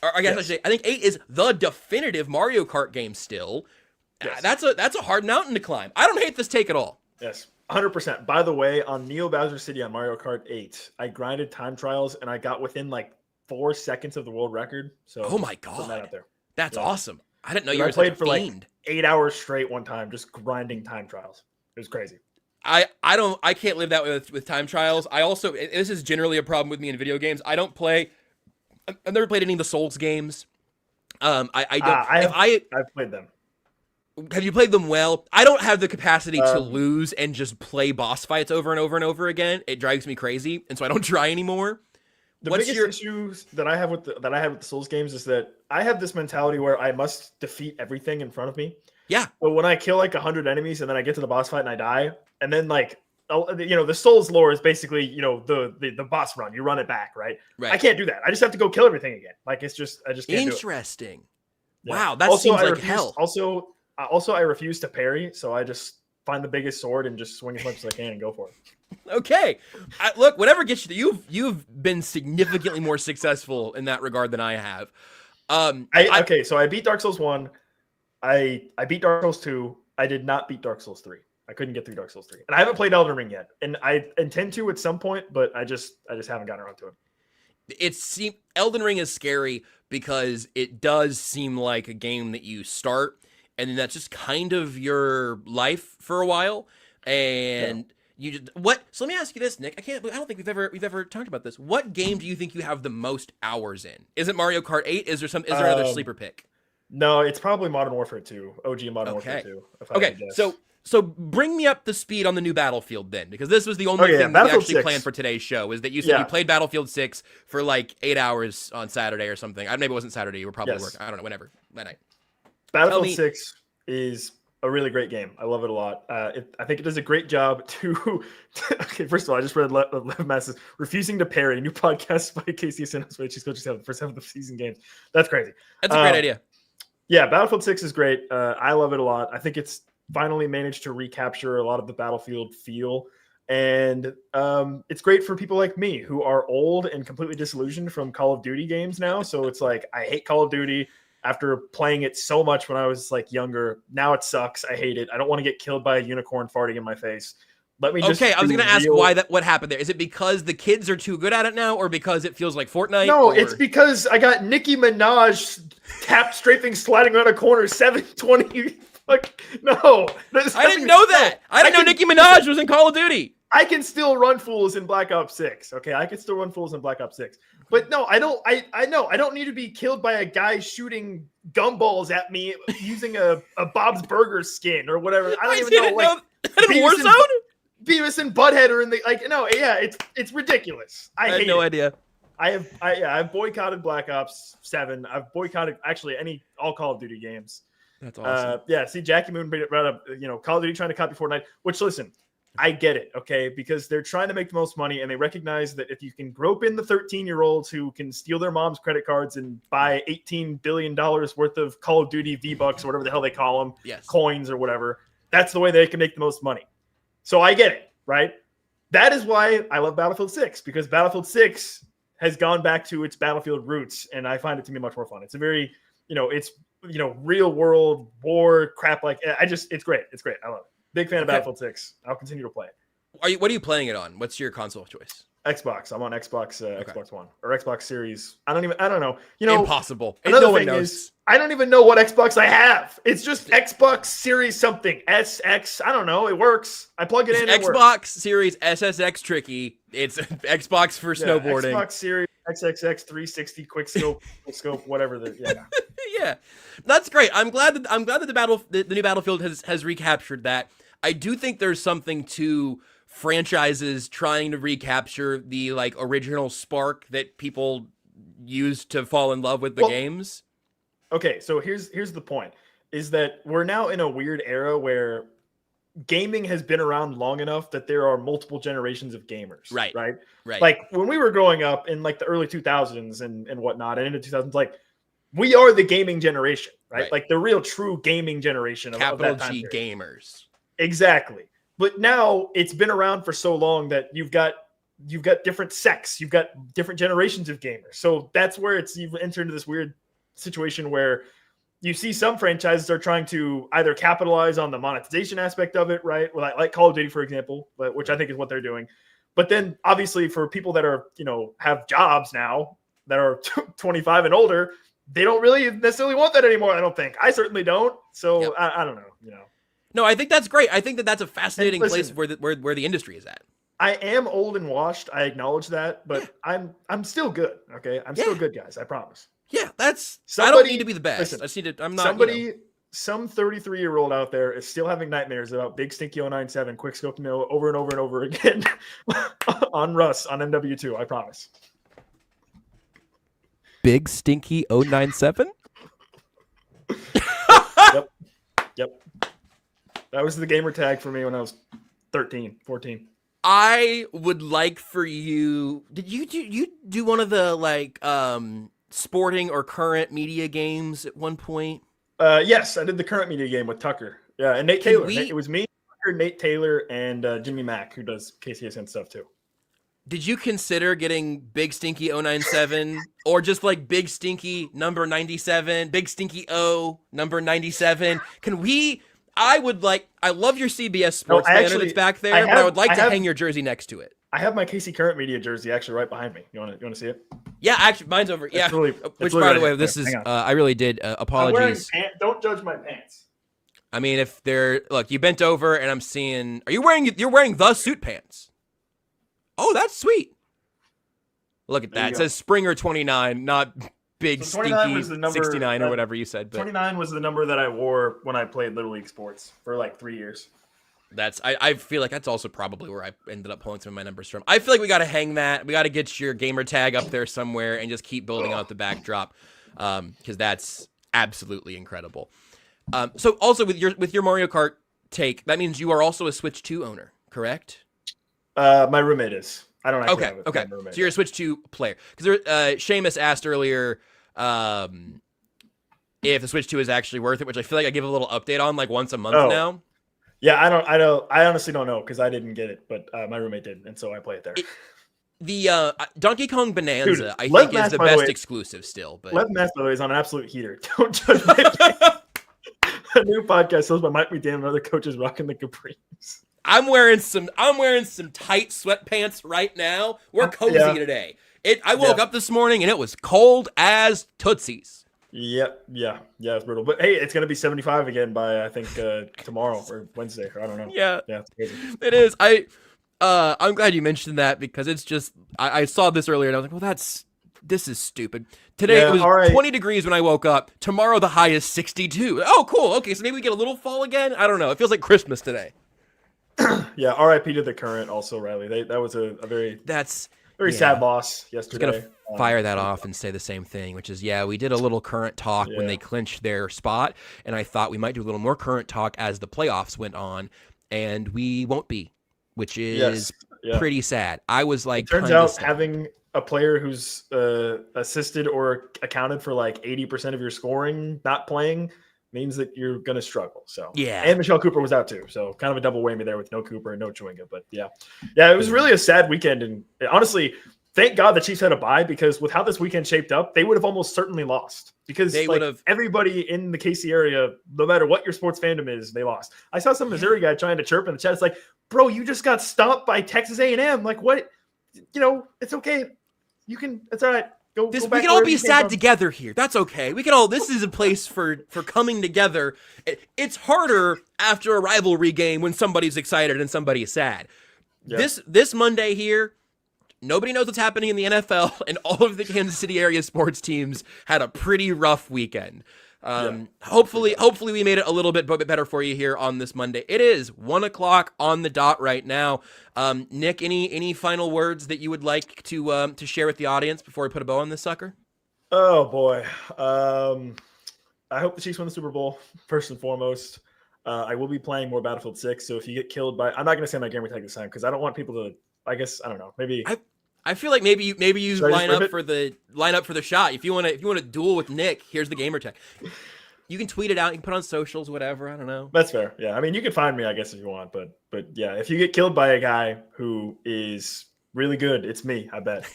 or I guess I should say, I think 8 is the definitive Mario Kart game still. Yes. That's a hard mountain to climb. I don't hate this take at all. Yes, 100%. By the way, on Neo Bowser City on Mario Kart 8, I grinded time trials and I got within 4 seconds of the world record. So oh my god, that out there. That's awesome. I didn't know you were played such a fiend. 8 hours straight one time, just grinding time trials. It was crazy. I can't live that way with time trials. This is generally a problem with me in video games. I've never played any of the Souls games. I've played them. Have you played them well? I don't have the capacity to lose and just play boss fights over and over and over again. It drives me crazy, and so I don't try anymore. The biggest issues that I have with the Souls games is that I have this mentality where I must defeat everything in front of me. Yeah. But when I kill 100 enemies and then I get to the boss fight and I die, and then the Souls lore is basically the boss run. You run it back, right? Right. I can't do that. I just have to go kill everything again. I just can't do it. Interesting. Yeah. Wow, that seems like hell. Also, I refuse to parry, so I just find the biggest sword and just swing as much as I can and go for it. Okay. Look, whatever gets you, you've been significantly more successful in that regard than I have. So I beat Dark Souls 1. I beat Dark Souls 2. I did not beat Dark Souls 3. I couldn't get through Dark Souls 3. And I haven't played Elden Ring yet. And I intend to at some point, but I just haven't gotten around to it. Elden Ring is scary because it does seem like a game that you start and then that's just kind of your life for a while. And so let me ask you this, Nick. I don't think we've ever talked about this. What game do you think you have the most hours in? Is it Mario Kart 8? Is there another sleeper pick? No, it's probably Modern Warfare 2. OG Modern Warfare 2. Okay. So bring me up to speed on the new Battlefield then, because this was the only thing that we actually planned for today's show, is that you said you played Battlefield 6 for 8 hours on Saturday or something. Maybe it wasn't Saturday. You were probably working. I don't know, whenever, that night. Battlefield 6 is a really great game. I love it a lot. I think it does a great job to okay, first of all, I just read Lev Mass's refusing to parry, new podcast by Casey Sinos, which he's coaching the first half of the season games. That's crazy. That's a great idea. Yeah, Battlefield 6 is great. I love it a lot. I think it's finally managed to recapture a lot of the Battlefield feel. And it's great for people like me who are old and completely disillusioned from Call of Duty games now. So it's I hate Call of Duty after playing it so much when I was younger. Now it sucks. I hate it. I don't want to get killed by a unicorn farting in my face. Let me just I was going to ask what happened there. Is it because the kids are too good at it now, or because it feels like Fortnite? No, it's because I got Nicki Minaj tap strafing sliding around a corner 720. No. I didn't know that. I didn't know Nicki Minaj was in Call of Duty. I can still run fools in Black Ops 6. Okay, I can still run fools in Black Ops 6. But no, I don't. I know I don't need to be killed by a guy shooting gumballs at me using a Bob's Burgers skin or whatever. I don't even know. Like Beavis and Butthead are in the No, yeah, it's ridiculous. I had no idea. I've boycotted Black Ops 7. I've boycotted actually all Call of Duty games. That's awesome. See, Jackie Moon brought up, Call of Duty trying to copy Fortnite, which listen, I get it, okay? Because they're trying to make the most money and they recognize that if you can rope in the 13-year-olds who can steal their mom's credit cards and buy $18 billion worth of Call of Duty V-Bucks or whatever the hell they call them, coins or whatever, that's the way they can make the most money. So I get it, right? That is why I love Battlefield 6, because Battlefield 6 has gone back to its Battlefield roots, and I find it to be much more fun. It's a very, real world war crap. It's great. It's great. I love it. Big fan of Battlefield 6. I'll continue to play it. What are you playing it on? What's your console of choice? Xbox. I'm on Xbox, Xbox One or Xbox Series. I don't know. Impossible. Another no one thing knows. Is I don't even know what Xbox I have. It's just Xbox Series something. SX. I don't know. It works. I plug it in. Xbox Series SSX tricky. It's Xbox for snowboarding. Xbox Series XXX 360 quick scope, whatever. Yeah, that's great. I'm glad that the new Battlefield has recaptured that. I do think there's something to franchises trying to recapture the original spark that people used to fall in love with the games. Okay, so here's the point: is that we're now in a weird era where gaming has been around long enough that there are multiple generations of gamers. Right. Like when we were growing up in the early 2000s and whatnot, and into 2000s, we are the gaming generation, right? Like the real true gaming generation of Capital that time G period. gamers. Exactly. But now it's been around for so long that you've got different sects, you've got different generations of gamers. So that's where you've entered into this weird situation where you see some franchises are trying to either capitalize on the monetization aspect of it, right? Well, like Call of Duty, for example, which I think is what they're doing. But then obviously for people that are, have jobs now that are 25 and older, they don't really necessarily want that anymore. I don't think. I certainly don't. So I don't know, No, I think that's great. I think that's a fascinating place where the industry is at. I am old and washed. I acknowledge that, but I'm still good. Okay, I'm still good, guys. I promise. Yeah, I don't need to be the best. Listen, I just need to. I'm not. Some 33-year-old out there is still having nightmares about Big Stinky 097 quickscope mill over and over and over again on Russ on MW2. I promise. Big Stinky 097. Yep. That was the gamer tag for me when I was 13, 14. I would like for you. Did you do one of the sporting or current media games at one point? Yes, I did the current media game with Tucker. Yeah, and Nate Taylor. It was me, Tucker, Nate Taylor, and Jimmy Mack, who does KCSN stuff too. Did you consider getting Big Stinky 097 or just Big Stinky number 97, Big Stinky O number 97? I love your CBS Sports banner that's back there, but I would like to hang your jersey next to it. I have my KC Current Media jersey actually right behind me. You want to see it? Yeah, actually, mine's over. Yeah, which by the way, this is. I really did. Apologies. Don't judge my pants. I mean, if they're you bent over and I'm seeing. You're wearing the suit pants. Oh, that's sweet. Look at that. It says Springer 29, not Big Stinky 69 or whatever you said. But 29 was the number that I wore when I played Little League sports for 3 years. I feel like that's also probably where I ended up pulling some of my numbers from. I feel like we got to hang that. We got to get your gamer tag up there somewhere and just keep building out the backdrop because that's absolutely incredible. So also with your Mario Kart take, that means you are also a Switch 2 owner, correct? My roommate is. I don't actually have it. Okay. So you're a Switch 2 player. Because Seamus asked earlier if the Switch 2 is actually worth it, which I feel like I give a little update on once a month now. Yeah, I honestly don't know because I didn't get it, but my roommate did, and so I play it there. The Donkey Kong Bonanza, I think, is the best exclusive still. But Lev Mass, by the way, is on an absolute heater. Don't judge my game. A new podcast hosted by Mike McDaniel and other coaches rocking the Capris. I'm wearing some tight sweatpants right now. We're cozy today. I woke up this morning and it was cold as Tootsies. Yep. Yeah, it's brutal. But hey, it's gonna be 75 again by I think tomorrow or Wednesday. Or I don't know. Yeah, it's crazy. It is. I'm glad you mentioned that because it's just I saw this earlier and I was like, well, This is stupid. Today it was 20 degrees when I woke up. Tomorrow the high is 62. Oh, cool. Okay, so maybe we get a little fall again. I don't know. It feels like Christmas today. Yeah, R.I.P. to the Current. Also, Riley. That was a very sad loss yesterday. I was gonna fire that off and say the same thing, which is we did a little Current talk when they clinched their spot, and I thought we might do a little more Current talk as the playoffs went on, and we won't be, which is pretty sad. I was like, it turns out having a player who's assisted or accounted for like 80% of your scoring not playing means that you're going to struggle. So and Michelle Cooper was out too. So kind of a double whammy there with no Cooper and no Chewinga. But it was really a sad weekend. And honestly, thank God the Chiefs had a bye, because with how this weekend shaped up, they would have almost certainly lost, because they would have everybody in the KC area, no matter what your sports fandom is, they lost. I saw some Missouri guy trying to chirp in the chat. It's like, bro, you just got stomped by Texas A&M. Like, what? It's okay. It's all right. We can all be sad together here. That's okay. We can all. This is a place for coming together. It's harder after a rivalry game when somebody's excited and somebody's sad. Yeah. This Monday here, nobody knows what's happening in the NFL, and all of the Kansas City area sports teams had a pretty rough weekend. Hopefully we made it a little bit better for you here on this Monday. It is 1:00 on the dot right now. Nick, any final words that you would like to share with the audience before we put a bow on this sucker? Oh boy. I hope the Chiefs win the Super Bowl first and foremost. I will be playing more Battlefield 6. So if you get killed by, I'm not going to say my gamer tag this time, because I don't want people to, I don't know, maybe. I feel like maybe you line up for the shot. If you want to duel with Nick, here's the gamer tag. You can tweet it out. You can put it on socials, whatever. I don't know. That's fair. Yeah, I mean, you can find me, I guess, if you want. But yeah, if you get killed by a guy who is really good, it's me. I bet.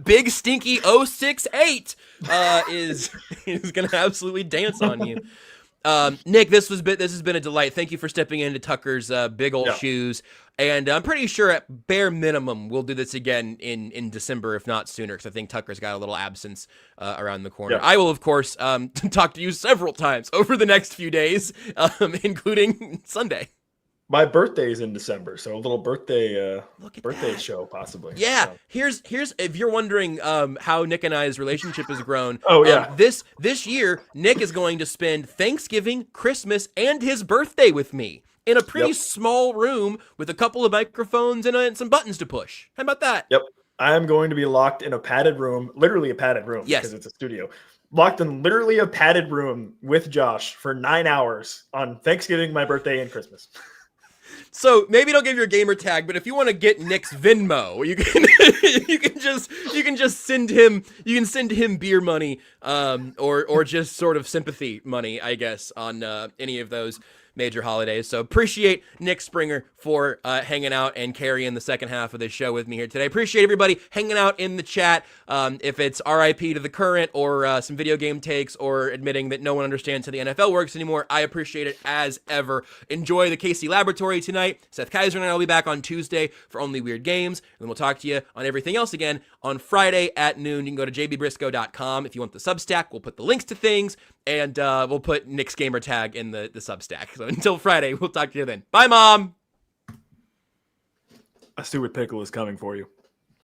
Big Stinky 068 is gonna absolutely dance on you. Nick, this has been a delight. Thank you for stepping into Tucker's big old shoes. And I'm pretty sure at bare minimum we'll do this again in December, if not sooner, because I think Tucker's got a little absence around the corner. I will, of course, talk to you several times over the next few days, including Sunday. My birthday is in December, so a little birthday show possibly. Yeah, so. Here's if you're wondering how Nick and I's relationship has grown. This year Nick is going to spend Thanksgiving, Christmas, and his birthday with me in a pretty small room with a couple of microphones and some buttons to push. How about that? Yep, I am going to be locked in a padded room, literally a padded room, because it's a studio. Locked in literally a padded room with Josh for 9 hours on Thanksgiving, my birthday, and Christmas. So maybe don't give your gamer tag, but if you want to get Nick's Venmo, you can just send him beer money, or just sort of sympathy money, I guess, on any of those major holidays. So appreciate Nick Springer for hanging out and carrying the second half of this show with me here today. Appreciate everybody hanging out in the chat. If it's RIP to the Current or some video game takes or admitting that no one understands how the NFL works anymore, I appreciate it as ever. Enjoy the KC Laboratory tonight. Seth Kaiser and I will be back on Tuesday for Only Weird Games, and then we'll talk to you on everything else again on Friday at noon. You can go to jbbrisco.com if you want the Substack. We'll put the links to things, and we'll put Nick's gamer tag in the Substack. So until Friday, we'll talk to you then. Bye, Mom! A stupid pickle is coming for you.